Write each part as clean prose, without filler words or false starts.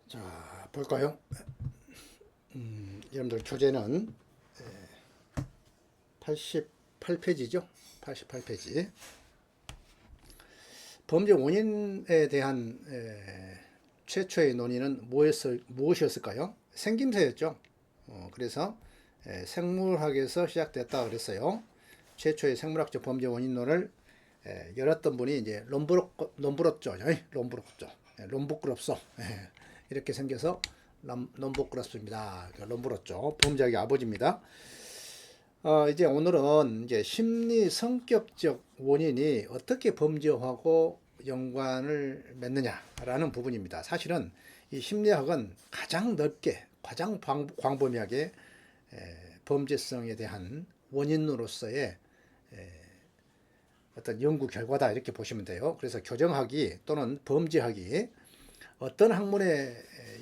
자, 볼까요? 여러분들 교재는 88페이지죠? 88페이지. 범죄 원인에 대한 최초의 논의는 무엇이었을까요? 생김새였죠. 그래서 생물학에서 시작됐다 그랬어요. 최초의 생물학적 범죄 원인론을 열었던 분이 이제 롬브롭죠. 롬브롭소. 이렇게 생겨서 롬브롭소입니다. 롬브롭죠. 범죄학의 아버지입니다. 이제 오늘은 이제 심리 성격적 원인이 어떻게 범죄하고 연관을 맺느냐라는 부분입니다. 사실은 이 심리학은 가장 넓게, 가장 광범위하게 범죄성에 대한 원인으로서의 어떤 연구 결과다 이렇게 보시면 돼요. 그래서 교정학이 또는 범죄학이 어떤 학문의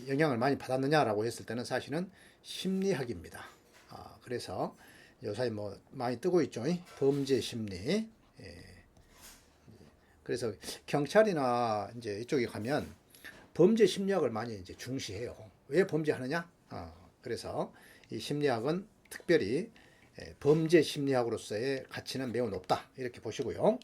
영향을 많이 받았느냐라고 했을 때는 사실은 심리학입니다. 그래서 요새 뭐 많이 뜨고 있죠. 범죄 심리. 그래서 경찰이나 이제 이쪽에 가면 범죄 심리학을 많이 이제 중시해요. 왜 범죄하느냐? 그래서 이 심리학은 특별히 범죄 심리학으로서의 가치는 매우 높다. 이렇게 보시고요.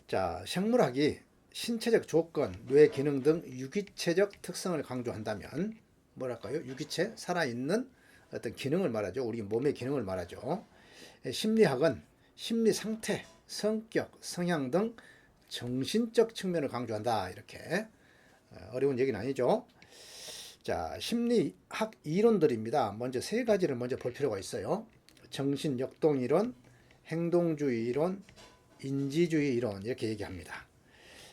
자, 생물학이 신체적 조건, 뇌 기능 등 유기체적 특성을 강조한다면 뭐랄까요? 유기체, 살아있는 어떤 기능을 말하죠. 우리 몸의 기능을 말하죠. 심리학은 심리 상태, 성격, 성향 등 정신적 측면을 강조한다. 이렇게 어려운 얘기는 아니죠. 자, 심리학 이론들입니다. 먼저 세 가지를 먼저 볼 필요가 있어요. 정신역동 이론, 행동주의 이론, 인지주의 이론 이렇게 얘기합니다.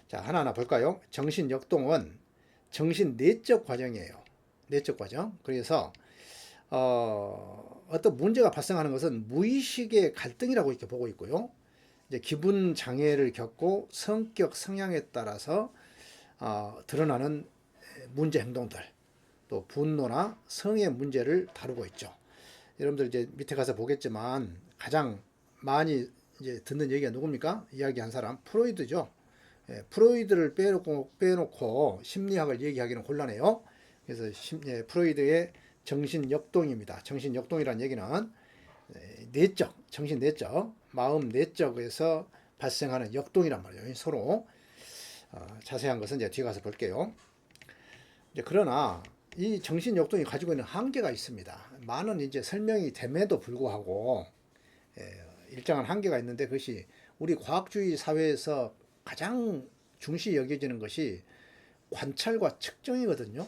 자, 하나하나 볼까요? 정신역동은 정신 내적 과정이에요. 내적 과정. 그래서 어떤 문제가 발생하는 것은 무의식의 갈등이라고 이렇게 보고 있고요. 이제 기분 장애를 겪고 성격 성향에 따라서 드러나는 문제 행동들, 또 분노나 성의 문제를 다루고 있죠. 여러분들 이제 밑에 가서 보겠지만 가장 많이 이제 듣는 얘기가 누굽니까? 이야기한 사람 프로이드죠. 프로이드를 빼놓고 심리학을 얘기하기는 곤란해요. 그래서 프로이드의 정신역동입니다. 정신역동이라는 얘기는 내적, 정신 내적, 마음 내적에서 발생하는 역동이란 말이에요. 서로 자세한 것은 이제 뒤에 가서 볼게요. 이제 그러나 이 정신역동이 가지고 있는 한계가 있습니다. 많은 이제 설명이 됨에도 불구하고 일정한 한계가 있는데 그것이 우리 과학주의 사회에서 가장 중시 여겨지는 것이 관찰과 측정이거든요.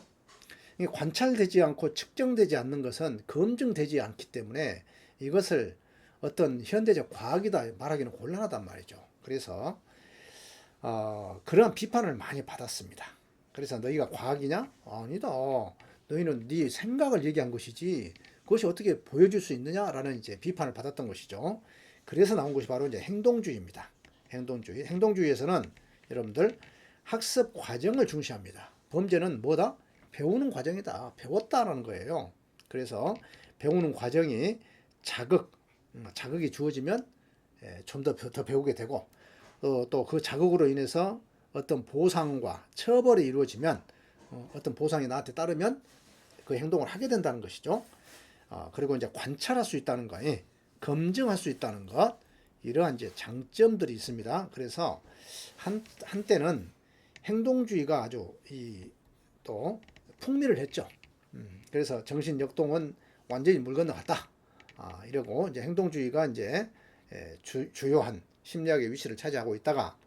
관찰되지 않고 측정되지 않는 것은 검증되지 않기 때문에 이것을 어떤 현대적 과학이다 말하기는 곤란하단 말이죠. 그래서 그러한 비판을 많이 받았습니다. 그래서 너희가 과학이냐? 아니다. 너희는 네 생각을 얘기한 것이지 그것이 어떻게 보여줄 수 있느냐라는 이제 비판을 받았던 것이죠. 그래서 나온 것이 바로 이제 행동주의입니다. 행동주의. 행동주의에서는 여러분들 학습 과정을 중시합니다. 범죄는 뭐다? 배우는 과정이다. 배웠다라는 거예요. 그래서 배우는 과정이 자극이 주어지면 좀 더 배우게 되고 또 그 자극으로 인해서 어떤 보상과 처벌이 이루어지면 어떤 보상이 나한테 따르면 그 행동을 하게 된다는 것이죠. 그리고 이제 관찰할 수 있다는 거, 검증할 수 있다는 것, 이러한 이제 장점들이 있습니다. 그래서 한때는 행동주의가 아주 또 풍미를 했죠. 그래서 정신역동은 완전히 물 건너갔다. 이러고 이제 행동주의가 이제 주요한 심리학의 위치를 차지하고 있다가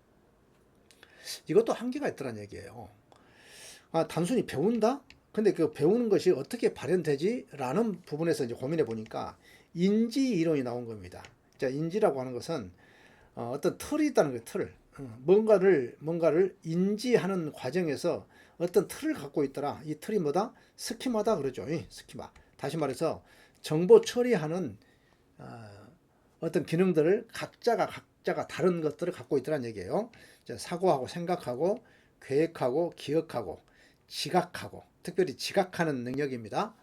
이것도 한계가 있더란 얘기예요. 단순히 배운다? 근데 그 배우는 것이 어떻게 발현되지? 라는 부분에서 이제 고민해 보니까 인지 이론이 나온 겁니다. 자, 인지라고 하는 것은 어떤 틀이 있다는 거예요. 틀. 뭔가를 인지하는 과정에서 어떤 틀을 갖고 있더라. 이 틀이 뭐다? 스키마다 그러죠. 스키마. 다시 말해서 정보 처리하는 어떤 기능들을 각자가 다른 것들을 갖고 있더란 얘기예요. 사고하고 생각하고 계획하고 기억하고 지각하고 특별히 지각하는 능력입니다.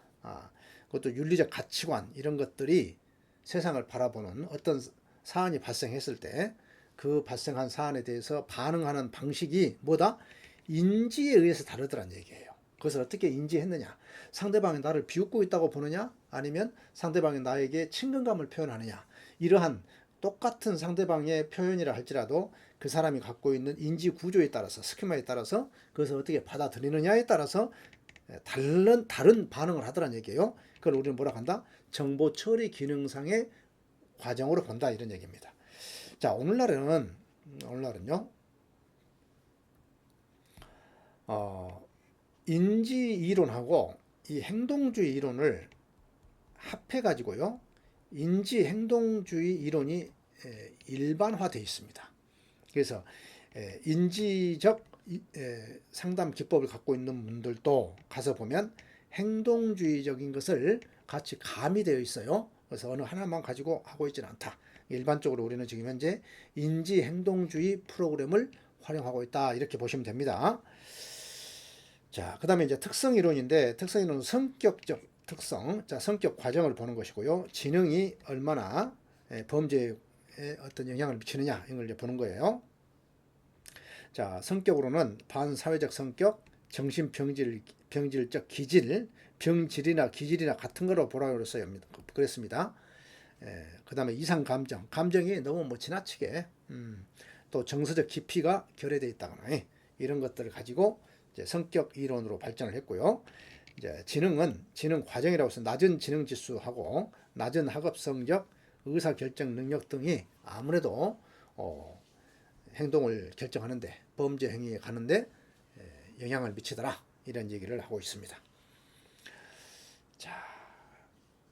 그것도 윤리적 가치관 이런 것들이 세상을 바라보는 어떤 사안이 발생했을 때 그 발생한 사안에 대해서 반응하는 방식이 뭐다? 인지에 의해서 다르더란 얘기예요. 그것을 어떻게 인지했느냐? 상대방이 나를 비웃고 있다고 보느냐? 아니면 상대방이 나에게 친근감을 표현하느냐? 이러한 똑같은 상대방의 표현이라 할지라도 그 사람이 갖고 있는 인지 구조에 따라서, 스키마에 따라서 그것을 어떻게 받아들이느냐에 따라서 다른 반응을 하더란 얘기예요. 그걸 우리는 뭐라 한다? 정보 처리 기능상의 과정으로 본다, 이런 얘기입니다. 자, 오늘날은요, 인지 이론하고 이 행동주의 이론을 합해 가지고요, 인지 행동주의 이론이 일반화되어 있습니다. 그래서 인지적 상담 기법을 갖고 있는 분들도 가서 보면 행동주의적인 것을 같이 가미되어 있어요. 그래서 어느 하나만 가지고 하고 있지는 않다. 일반적으로 우리는 지금 현재 인지 행동주의 프로그램을 활용하고 있다, 이렇게 보시면 됩니다. 자, 그 다음에 이제 특성 이론인데, 특성 이론은 성격적 특성, 자, 성격 과정을 보는 것이고요. 지능이 얼마나 범죄에 어떤 영향을 미치느냐, 이걸 이제 보는 거예요. 자, 성격으로는 반사회적 성격, 정신병질적 기질, 병질이나 기질이나 같은 거로 보라고 그랬습니다. 그 다음에 이상 감정이 너무 뭐 지나치게, 또 정서적 깊이가 결여되어 있다거나, 이런 것들을 가지고 이제 성격 이론으로 발전을 했고요. 이제 지능 과정이라고 해서 낮은 지능 지수하고 낮은 학업 성적, 의사 결정 능력 등이 아무래도 행동을 결정하는데, 범죄 행위에 가는데 영향을 미치더라, 이런 얘기를 하고 있습니다. 자,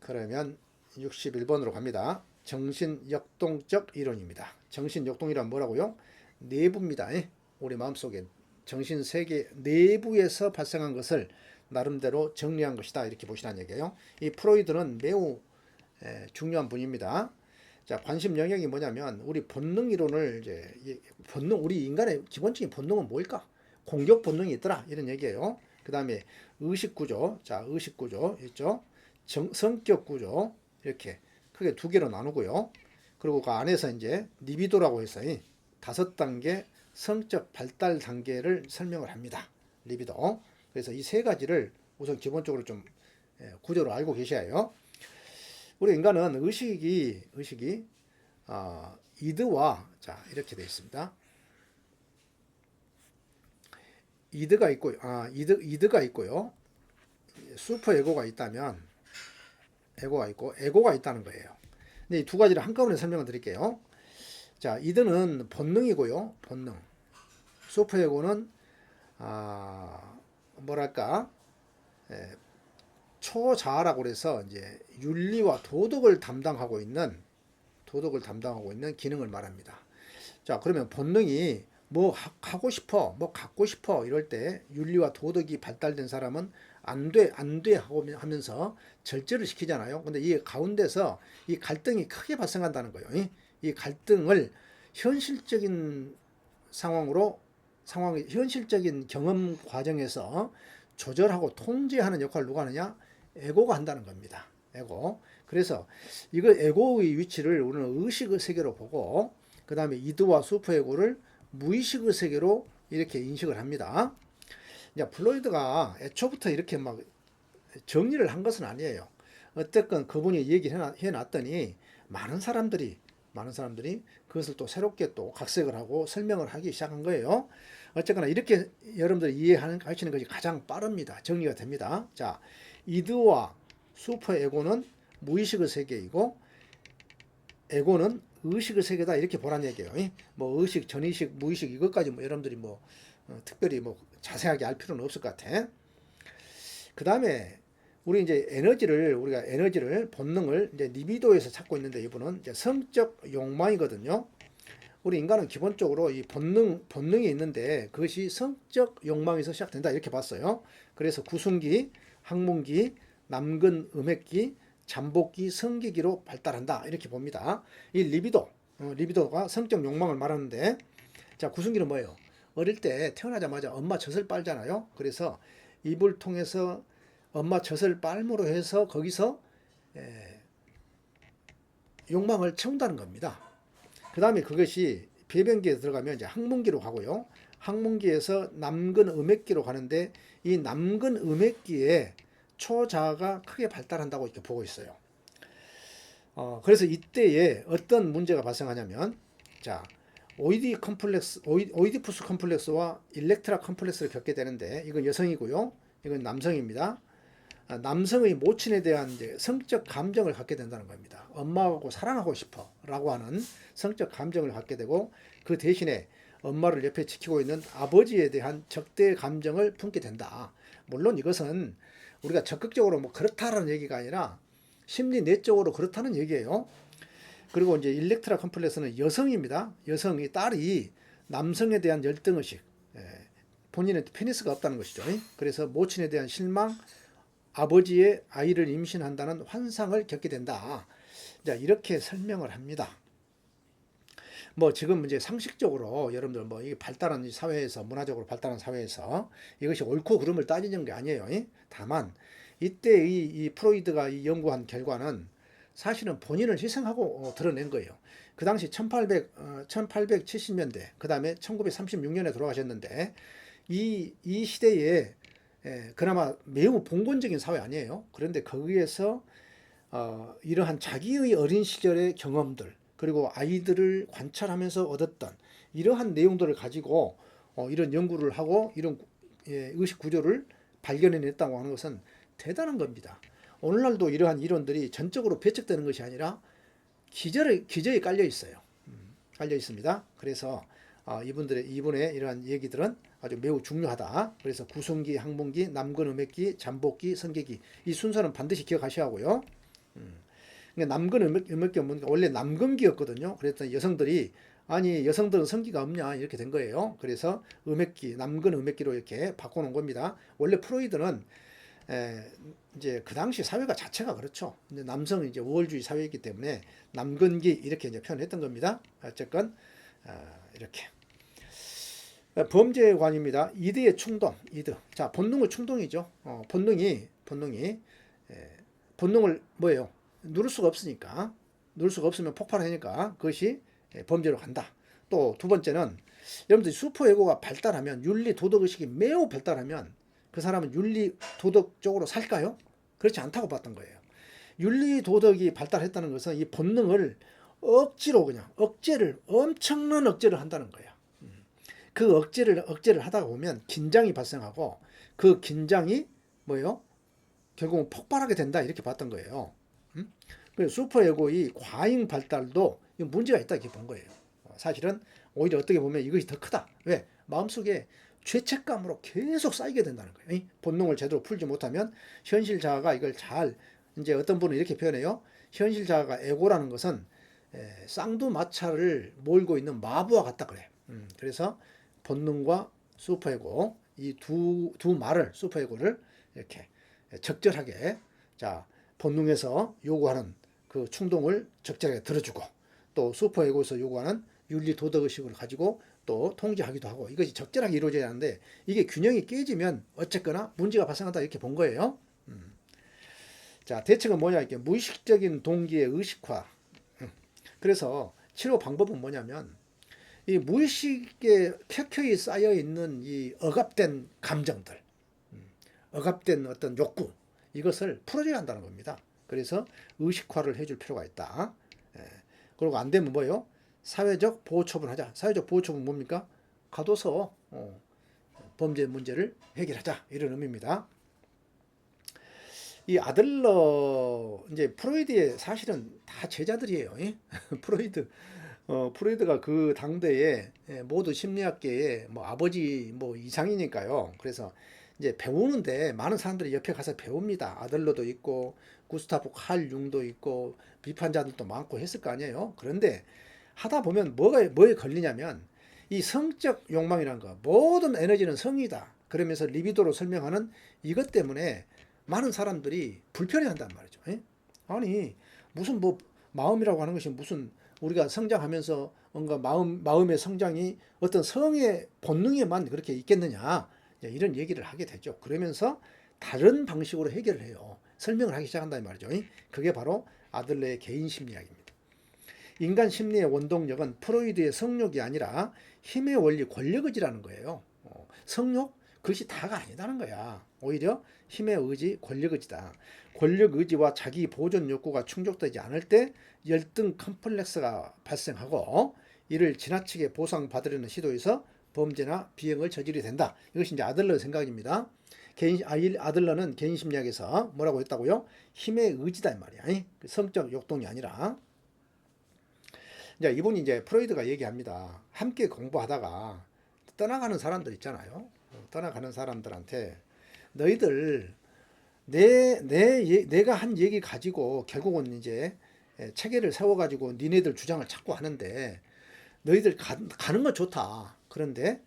그러면 61번으로 갑니다. 정신역동적 이론입니다. 정신역동이란 뭐라고요? 내부입니다. 우리 마음속에 정신세계 내부에서 발생한 것을 나름대로 정리한 것이다, 이렇게 보시라는 얘기예요. 이 프로이드는 매우 중요한 분입니다. 자, 관심 영역이 뭐냐면, 우리 본능 이론을 우리 인간의 기본적인 본능은 뭘까? 공격 본능이 있더라, 이런 얘기예요. 그 다음에 의식 구조, 자, 의식 구조 있죠. 성격 구조, 이렇게 크게 두 개로 나누고요. 그리고 그 안에서 이제 리비도라고 해서 5단계 성적 발달 단계를 설명을 합니다. 리비도. 그래서 이 세 가지를 우선 기본적으로 좀 구조로 알고 계셔야 해요. 우리 인간은 의식이 이드와, 자, 이렇게 되어 있습니다. 이드가 있고요. 슈퍼 에고가 있다면, 에고가 있고 에고가 있다는 거예요. 근데 이 두 가지를 한꺼번에 설명을 드릴게요. 자, 이드는 본능이고요. 본능. 슈퍼 에고는 뭐랄까, 초자아라고 그래서 이제 윤리와 도덕을 담당하고 있는 기능을 말합니다. 자, 그러면 본능이 뭐 하고 싶어, 뭐 갖고 싶어 이럴 때 윤리와 도덕이 발달된 사람은 안 돼 하면서 절제를 시키잖아요. 근데 이 가운데서 이 갈등이 크게 발생한다는 거예요. 이 갈등을 현실적인 현실적인 경험 과정에서 조절하고 통제하는 역할을 누가 하느냐? 에고가 한다는 겁니다. 에고. 그래서 이거 에고의 위치를 우리는 의식의 세계로 보고, 그 다음에 이드와 슈퍼에고를 무의식의 세계로 이렇게 인식을 합니다. 이제 플로이드가 애초부터 이렇게 막 정리를 한 것은 아니에요. 어쨌건 그분이 얘기를 해놨더니 많은 사람들이 그것을 또 새롭게 또 각색을 하고 설명을 하기 시작한 거예요. 어쨌거나 이렇게 여러분들이 이해하시는 것이 가장 빠릅니다. 정리가 됩니다. 자, 이드와 슈퍼 에고는 무의식의 세계이고, 에고는 의식의 세계다, 이렇게 보라는 얘기예요. 뭐 의식, 전의식, 무의식 이것까지 뭐 여러분들이 뭐 특별히 뭐 자세하게 알 필요는 없을 것 같아. 그 다음에 우리가 에너지를 본능을 이제 리비도에서 찾고 있는데, 이분은 이제 성적 욕망이거든요. 우리 인간은 기본적으로 이 본능이 있는데 그것이 성적 욕망에서 시작된다, 이렇게 봤어요. 그래서 구순기, 항문기, 남근 음액기, 잠복기, 성기기로 발달한다, 이렇게 봅니다. 이 리비도가 성적 욕망을 말하는데, 자, 구순기는 뭐예요? 어릴 때 태어나자마자 엄마 젖을 빨잖아요. 그래서 입을 통해서 엄마 젖을 빨므로 해서 거기서 욕망을 채운다는 겁니다. 그 다음에 그것이 배변기에 들어가면 이제 항문기로 가고요. 항문기에서 남근 음액기로 가는데 이 남근 음액기에 초자아가 크게 발달한다고 이렇게 보고 있어요. 그래서 이때에 어떤 문제가 발생하냐면, 자, 오이디푸스 컴플렉스와 일렉트라 컴플렉스를 겪게 되는데, 이건 여성이고요. 이건 남성입니다. 남성의 모친에 대한 이제 성적 감정을 갖게 된다는 겁니다. 엄마하고 사랑하고 싶어 라고 하는 성적 감정을 갖게 되고, 그 대신에 엄마를 옆에 지키고 있는 아버지에 대한 적대 감정을 품게 된다. 물론 이것은 우리가 적극적으로 뭐 그렇다라는 얘기가 아니라 심리 내적으로 그렇다는 얘기예요. 그리고 이제 일렉트라 컴플렉스는 여성입니다. 여성이 딸이 남성에 대한 열등의식, 본인의 페니스가 없다는 것이죠. 그래서 모친에 대한 실망, 아버지의 아이를 임신한다는 환상을 겪게 된다. 자, 이렇게 설명을 합니다. 뭐 지금 이제 상식적으로 여러분들 뭐 이 발달한 사회에서, 문화적으로 발달한 사회에서 이것이 옳고 그름을 따지는 게 아니에요. 다만 이때 이 프로이드가 이 연구한 결과는 사실은 본인을 희생하고 드러낸 거예요. 그 당시 1870년대, 그 다음에 1936년에 돌아가셨는데, 이 시대에 그나마 매우 봉건적인 사회 아니에요. 그런데 거기에서 이러한 자기의 어린 시절의 경험들, 그리고 아이들을 관찰하면서 얻었던 이러한 내용들을 가지고 이런 연구를 하고 이런 의식 구조를 발견해냈다고 하는 것은 대단한 겁니다. 오늘날도 이러한 이론들이 전적으로 배척되는 것이 아니라 기저에 깔려 있어요. 깔려 있습니다. 그래서 이분의 이러한 얘기들은 아주 매우 중요하다. 그래서 구성기, 항문기, 남근 음액기, 잠복기, 성기기, 이 순서는 반드시 기억하셔야 하고요. 남근 음액기 원래 남근기였거든요. 그랬더니 여성들이 아니 여성들은 성기가 없냐 이렇게 된 거예요. 그래서 음액기, 남근 음액기로 이렇게 바꿔놓은 겁니다. 원래 프로이드는 이제 그 당시 사회가 자체가 그렇죠. 근데 남성은 이제 우월주의 사회이기 때문에 남근기 이렇게 이제 표현했던 겁니다. 어쨌건 이렇게 범죄관입니다. 이드의 충동, 이드. 자, 본능은 충동이죠. 본능을 뭐예요? 누를 수가 없으니까, 누를 수가 없으면 폭발하니까 그것이 범죄로 간다. 또 두 번째는 여러분들 슈퍼에고가 발달하면, 윤리 도덕의식이 매우 발달하면 그 사람은 윤리 도덕적으로 살까요? 그렇지 않다고 봤던 거예요. 윤리 도덕이 발달했다는 것은 이 본능을 억지로 그냥 엄청난 억제를 한다는 거예요. 그 억제를 하다가 보면 긴장이 발생하고 그 긴장이 뭐예요? 결국은 폭발하게 된다 이렇게 봤던 거예요. 그래서 슈퍼에고의 과잉 발달도 문제가 있다 이렇게 본 거예요. 사실은 오히려 어떻게 보면 이것이 더 크다. 왜? 마음속에 죄책감으로 계속 쌓이게 된다는 거예요. 본능을 제대로 풀지 못하면 현실 자아가 이걸 잘, 이제 어떤 분은 이렇게 표현해요. 현실 자아가 에고라는 것은 쌍두마차를 몰고 있는 마부와 같다 그래. 그래서 본능과 슈퍼에고 이 두 말을, 슈퍼에고를 이렇게 적절하게, 자, 본능에서 요구하는 그 충동을 적절하게 들어주고, 또 슈퍼에고에서 요구하는 윤리 도덕의식을 가지고 또 통제하기도 하고, 이것이 적절하게 이루어져야 하는데 이게 균형이 깨지면 어쨌거나 문제가 발생한다 이렇게 본 거예요. 자, 대책은 뭐냐, 이렇게 무의식적인 동기의 의식화. 그래서 치료 방법은 뭐냐면, 이 무의식에 켜켜이 쌓여 있는 이 억압된 감정들, 억압된 어떤 욕구, 이것을 풀어줘야 한다는 겁니다. 그래서 의식화를 해줄 필요가 있다. 그리고 안 되면 뭐예요? 사회적 보호처분 하자. 사회적 보호처분 뭡니까? 가둬서 범죄 문제를 해결하자, 이런 의미입니다. 이 아들러, 이제 프로이드의 사실은 다 제자들이에요. 프로이드가 그 당대에 모두 심리학계의 뭐 아버지 뭐 이상이니까요. 그래서 이제 배우는데 많은 사람들이 옆에 가서 배웁니다. 아들러도 있고 구스타프 칼 융도 있고 비판자들도 많고 했을 거 아니에요. 그런데 하다 보면 뭐에 걸리냐면, 이 성적 욕망이라는 거, 모든 에너지는 성이다 그러면서 리비도로 설명하는 이것 때문에 많은 사람들이 불편해한단 말이죠. 아니 무슨 뭐 마음이라고 하는 것이 무슨, 우리가 성장하면서 뭔가 마음의 성장이 어떤 성의 본능에만 그렇게 있겠느냐, 이런 얘기를 하게 되죠. 그러면서 다른 방식으로 해결을 해요. 설명을 하기 시작한다 이 말이죠. 그게 바로 아들러의 개인 심리학입니다. 인간 심리의 원동력은 프로이드의 성욕이 아니라 힘의 원리, 권력의지라는 거예요. 성욕? 그것이 다가 아니다는 거야. 오히려 힘의 의지, 권력의지다. 권력의지와 자기 보존 욕구가 충족되지 않을 때 열등 컴플렉스가 발생하고 이를 지나치게 보상받으려는 시도에서 범죄나 비행을 저지르게 된다. 이것이 이제 아들러 생각입니다. 아들러는 개인 심리학에서 뭐라고 했다고요? 힘의 의지다 이 말이야. 성적 욕동이 아니라. 이제 이분이 이제 프로이드가 얘기합니다. 함께 공부하다가 떠나가는 사람들 있잖아요. 떠나가는 사람들한테 너희들 내가 한 얘기 가지고 결국은 이제 체계를 세워가지고 니네들 주장을 찾고 하는데 너희들 가는 건 좋다. 그런데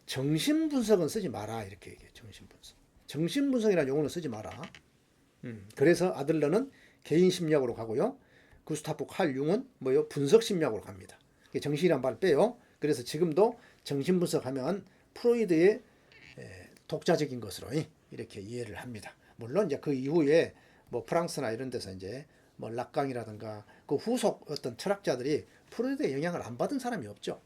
정신분석은 쓰지 마라. 이렇게 얘기해. 정신분석. 정신분석이라는 용어는 쓰지 마라. 그래서 아들러는 개인심리학으로 가고요. 구스타프 칼 융은 뭐요? 분석심리학으로 갑니다. 정신이란 말을 빼요. 그래서 지금도 정신분석하면 프로이드의 독자적인 것으로 이렇게 이해를 합니다. 물론 이제 그 이후에 뭐 프랑스나 이런 데서 이제 뭐 락강이라든가 그 후속 어떤 철학자들이 프로이드의 영향을 안 받은 사람이 없죠.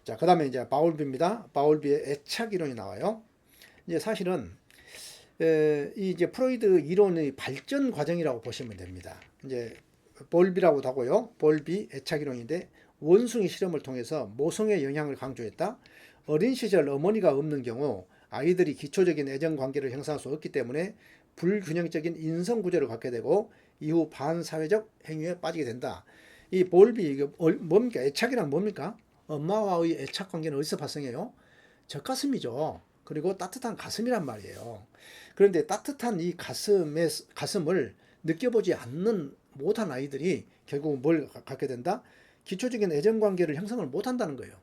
자, 그 다음에 이제 바울비입니다. 바울비의 애착 이론이 나와요. 이제 사실은 이 이제 프로이드 이론의 발전 과정이라고 보시면 됩니다. 이제 볼비라고도 하고요. 볼비 애착 이론인데 원숭이 실험을 통해서 모성의 영향을 강조했다. 어린 시절 어머니가 없는 경우 아이들이 기초적인 애정 관계를 형성할 수 없기 때문에 불균형적인 인성 구조를 갖게 되고 이후 반사회적 행위에 빠지게 된다. 이 볼비 이게 뭡니까? 애착이란 뭡니까? 엄마와의 애착 관계는 어디서 발생해요? 젖가슴이죠. 그리고 따뜻한 가슴이란 말이에요. 그런데 따뜻한 이 가슴을 느껴보지 않는 못한 아이들이 결국 뭘 갖게 된다? 기초적인 애정 관계를 형성을 못한다는 거예요.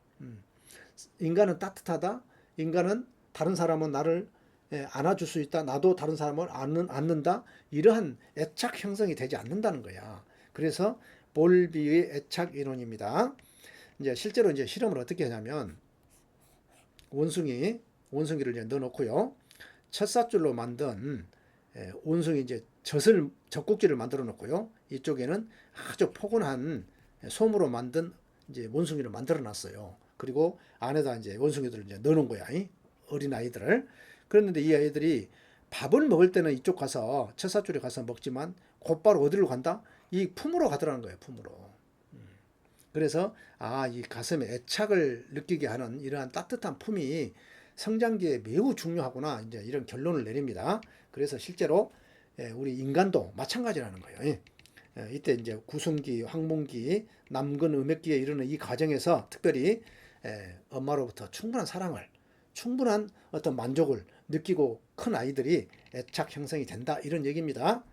인간은 따뜻하다. 인간은 다른 사람은 나를 안아줄 수 있다. 나도 다른 사람을 안는다. 이러한 애착 형성이 되지 않는다는 거야. 그래서 볼비의 애착 이론입니다. 이제 실제로 이제 실험을 어떻게 하냐면 원숭이를 이제 넣어놓고요. 첫사줄로 만든 원숭이 이제 젖꼭지를 만들어 놓고요. 이쪽에는 아주 포근한 솜으로 만든 이제 원숭이를 만들어 놨어요. 그리고 안에다 이제 원숭이들을 이제 넣어놓은 거야. 어린 아이들을. 그랬는데 이 아이들이 밥을 먹을 때는 이쪽 가서 첫 사줄에 가서 먹지만 곧바로 어디로 간다? 이 품으로 가더라는 거예요. 품으로. 그래서 이 가슴에 애착을 느끼게 하는 이러한 따뜻한 품이 성장기에 매우 중요하구나. 이제 이런 결론을 내립니다. 그래서 실제로 우리 인간도 마찬가지라는 거예요. 이때 이제 구순기, 황문기, 남근 음액기에 이르는 이 과정에서 특별히 엄마로부터 충분한 사랑을, 충분한 어떤 만족을 느끼고 큰 아이들이 애착 형성이 된다. 이런 얘기입니다.